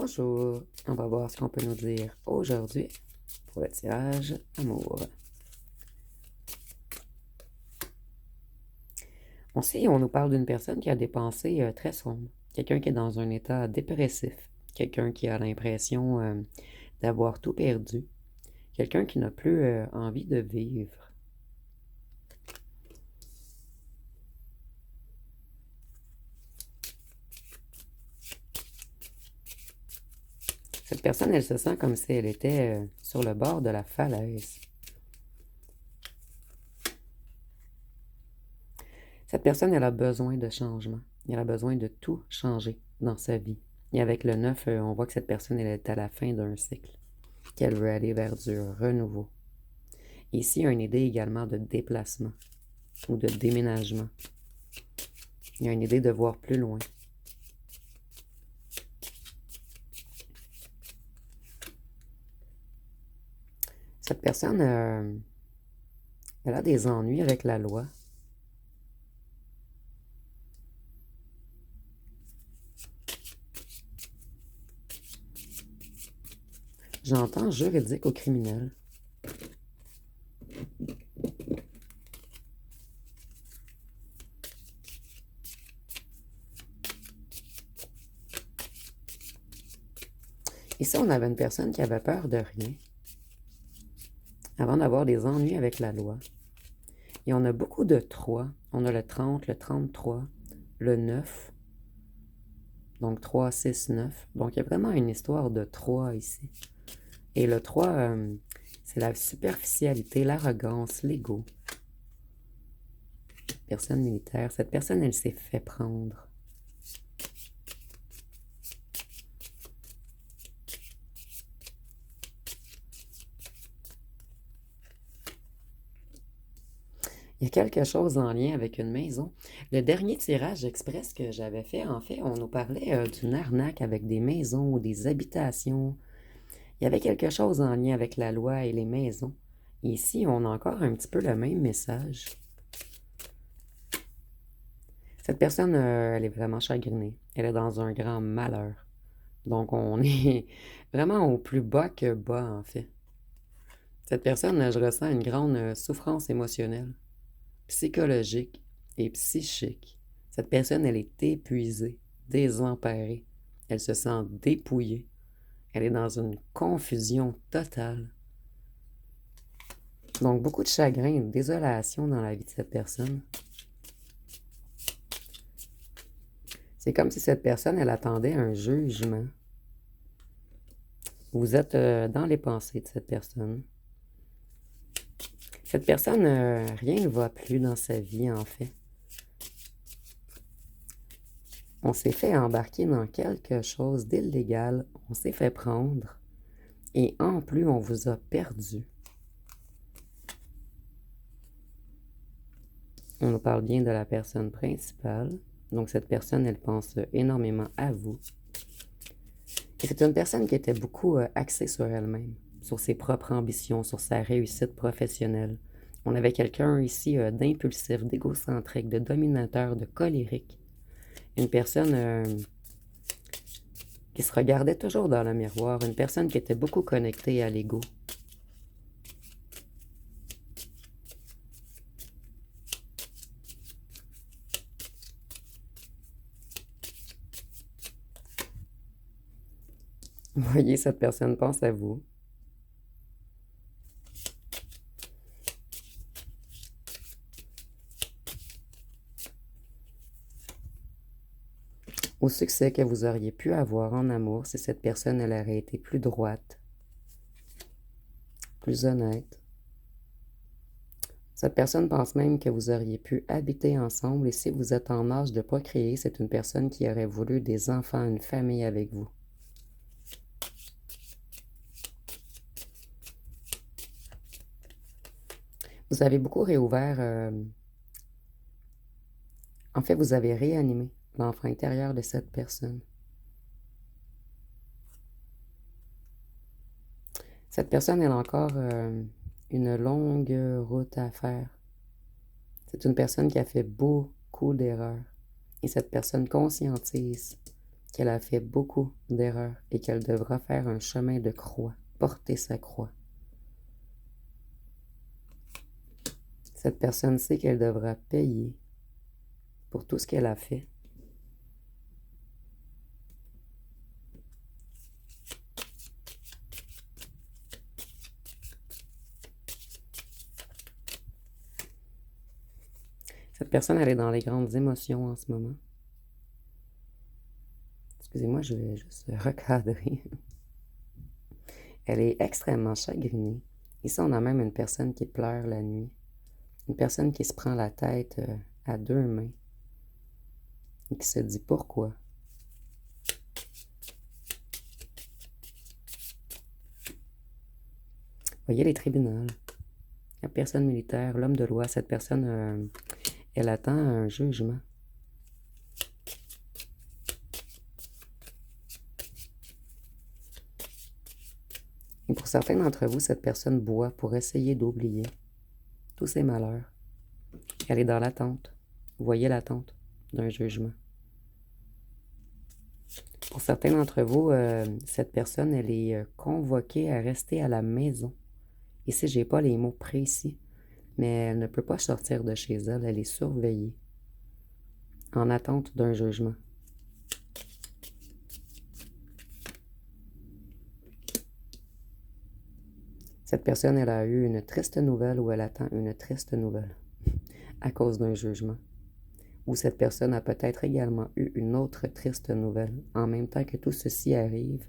Bonjour, on va voir ce qu'on peut nous dire aujourd'hui pour le tirage amour. On nous parle d'une personne qui a des pensées très sombres, quelqu'un qui est dans un état dépressif, quelqu'un qui a l'impression d'avoir tout perdu, quelqu'un qui n'a plus envie de vivre. Cette personne, elle se sent comme si elle était sur le bord de la falaise. Cette personne, elle a besoin de changement. Elle a besoin de tout changer dans sa vie. Et avec le 9, on voit que cette personne, elle est à la fin d'un cycle, qu'elle veut aller vers du renouveau. Ici, il y a une idée également de déplacement ou de déménagement. Il y a une idée de voir plus loin. Cette personne, elle a des ennuis avec la loi. J'entends juridique au criminel. Ici, on avait une personne qui avait peur de rien avant d'avoir des ennuis avec la loi. Et on a beaucoup de 3. On a le 30, le 33, le 9. Donc 3, 6, 9. Donc il y a vraiment une histoire de 3 ici. Et le 3, c'est la superficialité, l'arrogance, l'ego. Personne militaire. Cette personne, elle s'est fait prendre. Il y a quelque chose en lien avec une maison. Le dernier tirage express que j'avais fait, en fait, on nous parlait d'une arnaque avec des maisons ou des habitations. Il y avait quelque chose en lien avec la loi et les maisons. Ici, on a encore un petit peu le même message. Cette personne, elle est vraiment chagrinée. Elle est dans un grand malheur. Donc, on est vraiment au plus bas que bas, en fait. Cette personne, je ressens une grande souffrance émotionnelle, psychologique et psychique. Cette personne, elle est épuisée, désemparée. Elle se sent dépouillée. Elle est dans une confusion totale. Donc, beaucoup de chagrin et de désolation dans la vie de cette personne. C'est comme si cette personne, elle attendait un jugement. Vous êtes dans les pensées de cette personne. Cette personne, rien ne va plus dans sa vie, en fait. On s'est fait embarquer dans quelque chose d'illégal. On s'est fait prendre. Et en plus, on vous a perdu. On nous parle bien de la personne principale. Donc, cette personne, elle pense énormément à vous. Et c'est une personne qui était beaucoup axée sur elle-même, sur ses propres ambitions, sur sa réussite professionnelle. On avait quelqu'un ici d'impulsif, d'égocentrique, de dominateur, de colérique. Une personne qui se regardait toujours dans le miroir, une personne qui était beaucoup connectée à l'ego. Vous voyez, cette personne pense à vous. Au succès que vous auriez pu avoir en amour si cette personne elle aurait été plus droite, plus honnête. Cette personne pense même que vous auriez pu habiter ensemble et si vous êtes en âge de procréer, c'est une personne qui aurait voulu des enfants, une famille avec vous. Vous avez beaucoup réouvert, en fait, vous avez réanimé l'enfant intérieur de cette personne. Cette personne, elle a encore une longue route à faire. C'est une personne qui a fait beaucoup d'erreurs. Et cette personne conscientise qu'elle a fait beaucoup d'erreurs et qu'elle devra faire un chemin de croix, porter sa croix. Cette personne sait qu'elle devra payer pour tout ce qu'elle a fait. Cette personne, elle est dans les grandes émotions en ce moment. Excusez-moi, je vais juste recadrer. Elle est extrêmement chagrinée. Ici, on a même une personne qui pleure la nuit. Une personne qui se prend la tête à deux mains et qui se dit pourquoi. Voyez les tribunaux. La personne militaire, l'homme de loi, cette personne, elle attend un jugement. Et pour certains d'entre vous, cette personne boit pour essayer d'oublier tous ses malheurs. Elle est dans l'attente. Vous voyez l'attente d'un jugement. Pour certains d'entre vous, cette personne, elle est convoquée à rester à la maison. Ici, je n'ai pas les mots précis, mais elle ne peut pas sortir de chez elle. Elle est surveillée en attente d'un jugement. Cette personne, elle a eu une triste nouvelle ou elle attend une triste nouvelle à cause d'un jugement. Ou cette personne a peut-être également eu une autre triste nouvelle en même temps que tout ceci arrive,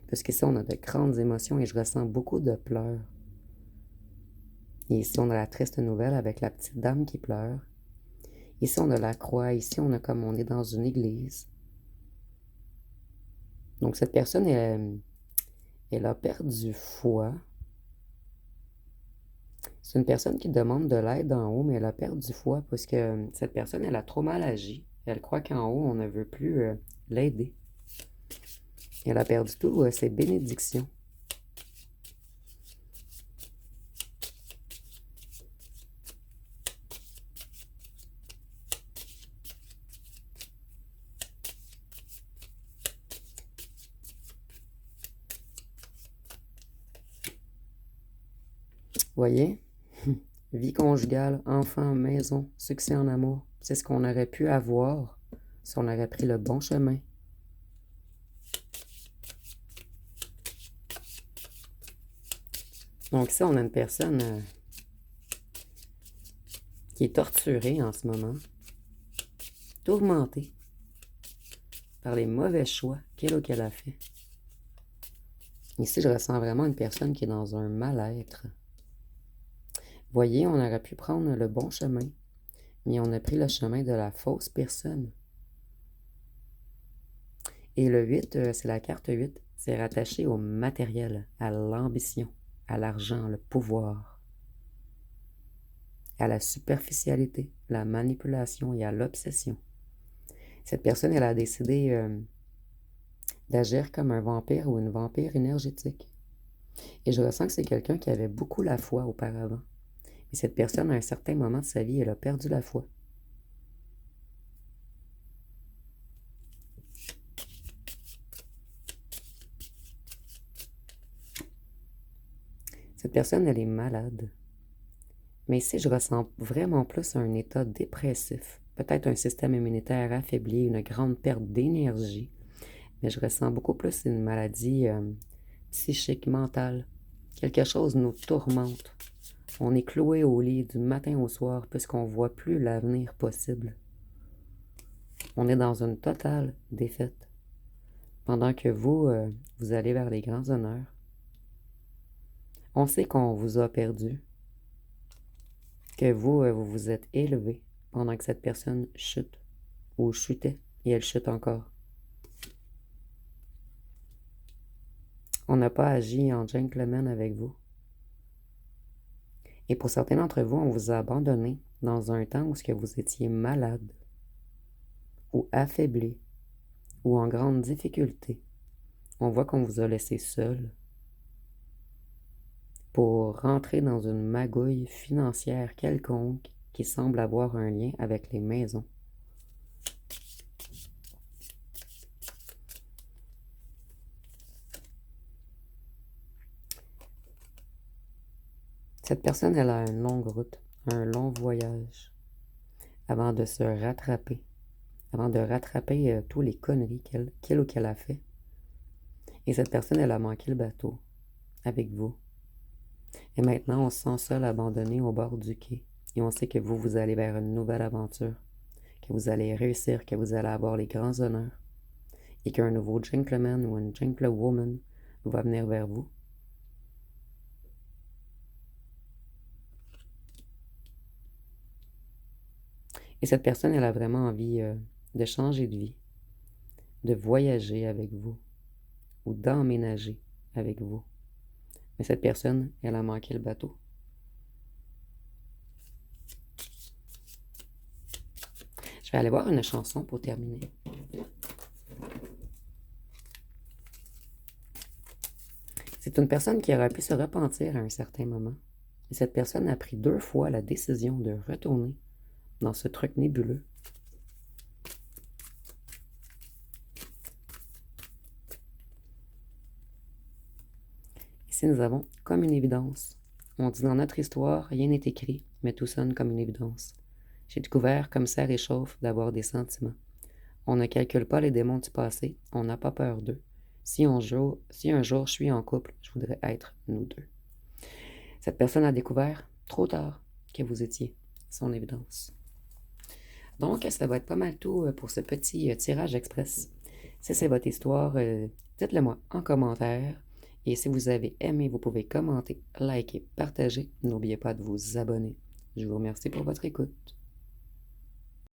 parce qu'ici, on a de grandes émotions et je ressens beaucoup de pleurs. Et ici, on a la triste nouvelle avec la petite dame qui pleure. Ici, on a la croix. Ici, on a comme on est dans une église. Donc, cette personne, elle a perdu foi. C'est une personne qui demande de l'aide en haut, mais elle a perdu foi parce que cette personne, elle a trop mal agi. Elle croit qu'en haut, on ne veut plus l'aider. Elle a perdu tout ses bénédictions. Voyez? Vie conjugale, enfant, maison, succès en amour. C'est ce qu'on aurait pu avoir si on aurait pris le bon chemin. Donc ici, on a une personne qui est torturée en ce moment, tourmentée par les mauvais choix qu'elle ou qu'elle a fait. Ici, je ressens vraiment une personne qui est dans un mal-être. Voyez, on aurait pu prendre le bon chemin, mais on a pris le chemin de la fausse personne. Et le 8, c'est la carte 8, c'est rattaché au matériel, à l'ambition, à l'argent, le pouvoir, à la superficialité, la manipulation et à l'obsession. Cette personne, elle a décidé d'agir comme un vampire ou une vampire énergétique. Et je ressens que c'est quelqu'un qui avait beaucoup la foi auparavant. Mais cette personne, à un certain moment de sa vie, elle a perdu la foi. Cette personne, elle est malade. Mais ici, je ressens vraiment plus un état dépressif. Peut-être un système immunitaire affaibli, une grande perte d'énergie. Mais je ressens beaucoup plus une maladie psychique, mentale. Quelque chose nous tourmente. On est cloué au lit du matin au soir puisqu'on ne voit plus l'avenir possible. On est dans une totale défaite. Pendant que vous, vous allez vers les grands honneurs. On sait qu'on vous a perdu. Que vous, vous vous êtes élevé pendant que cette personne chute ou chutait et elle chute encore. On n'a pas agi en gentleman avec vous. Et pour certains d'entre vous, on vous a abandonné dans un temps où ce que vous étiez malade ou affaibli ou en grande difficulté. On voit qu'on vous a laissé seul pour rentrer dans une magouille financière quelconque qui semble avoir un lien avec les maisons. Cette personne, elle a une longue route, un long voyage avant de se rattraper, avant de rattraper tous les conneries qu'elle ou qu'elle a fait. Et cette personne, elle a manqué le bateau avec vous. Et maintenant, on se sent seul, abandonné au bord du quai. Et on sait que vous allez vers une nouvelle aventure, que vous allez réussir, que vous allez avoir les grands honneurs, et qu'un nouveau gentleman ou une gentlewoman va venir vers vous. Et cette personne, elle a vraiment envie de changer de vie, de voyager avec vous, ou d'emménager avec vous. Mais cette personne, elle a manqué le bateau. Je vais aller voir une chanson pour terminer. C'est une personne qui aurait pu se repentir à un certain moment. Et cette personne a pris 2 fois la décision de retourner dans ce truc nébuleux. Ici, nous avons comme une évidence. On dit dans notre histoire, rien n'est écrit, mais tout sonne comme une évidence. J'ai découvert comme ça réchauffe d'avoir des sentiments. On ne calcule pas les démons du passé, on n'a pas peur d'eux. Si un jour je suis en couple, je voudrais être nous deux. Cette personne a découvert, trop tard, que vous étiez son évidence. Donc, ça va être pas mal tout pour ce petit tirage express. Si c'est votre histoire, dites-le moi en commentaire. Et si vous avez aimé, vous pouvez commenter, liker, partager. N'oubliez pas de vous abonner. Je vous remercie pour votre écoute.